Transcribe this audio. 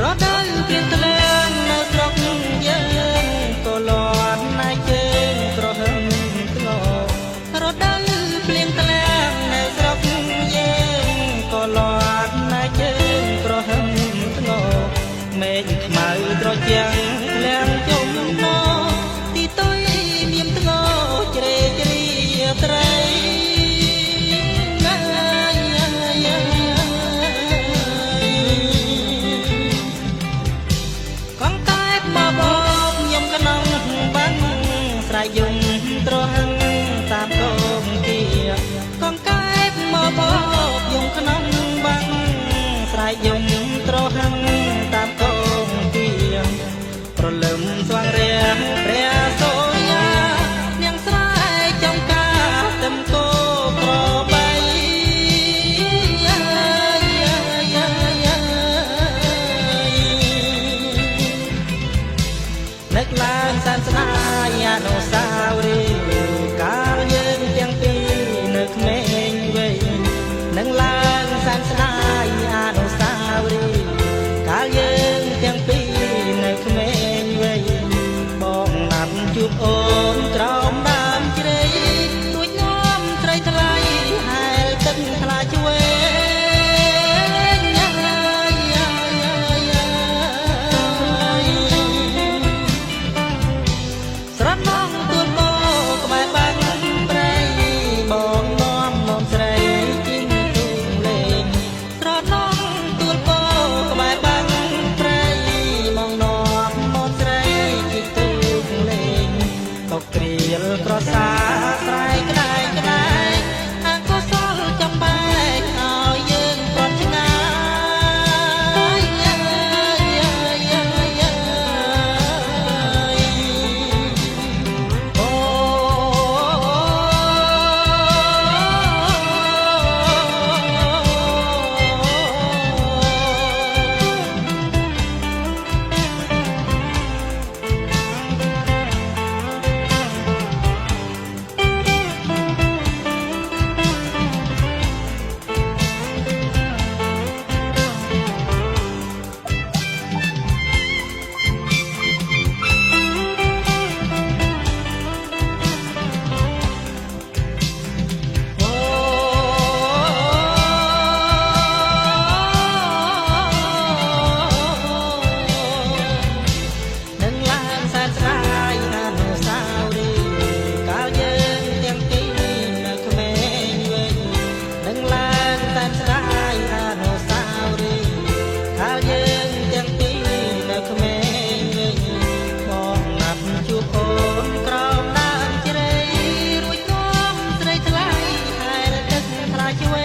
ដល់ព្រៀងថ្លើងនៅស្រុកយើងក៏លាន់ណាយជើងក្រហមធ្ងររដល់ព្រៀងថ្លើងនៅស្រុកយើងក៏លាន់ណាយជើងក្រហមធ្ងរមេឃខ្មៅត្រជាក់លៀងជុំណទីតុយមានធ្ងរជ្រេជ្រាត្រីយំត្រហឹងតាមកងគៀកងកែបមកបបយំក្នុងបាំងស្រែកយំត្រហឹងតាមកងគៀប្រលឹមស្វាងរាព្រះសូរយានាងស្រែកចំការទឹមគោក្របីនឹកឡើងសែនស្នាយអនុស្សាវរីយ៍កាលយើងទាំងពីរនៅក្មេងវ័យនឹងឡើងសែនស្នាយអនុស្សាវរីយ៍កាលយើងទាំងពីរនៅក្មេងវ័យបងណាត់ជួបអូនក្រោមដើមជ្រៃទួចនាំត្រីថ្លៃហែលទឹកថ្លាឆ្វេប្រសាស្រ័យក្តាយក្តាយអកុសលចំបែកឲ្យយើងប្រត់ឆ្ងាយអូឆ្វេ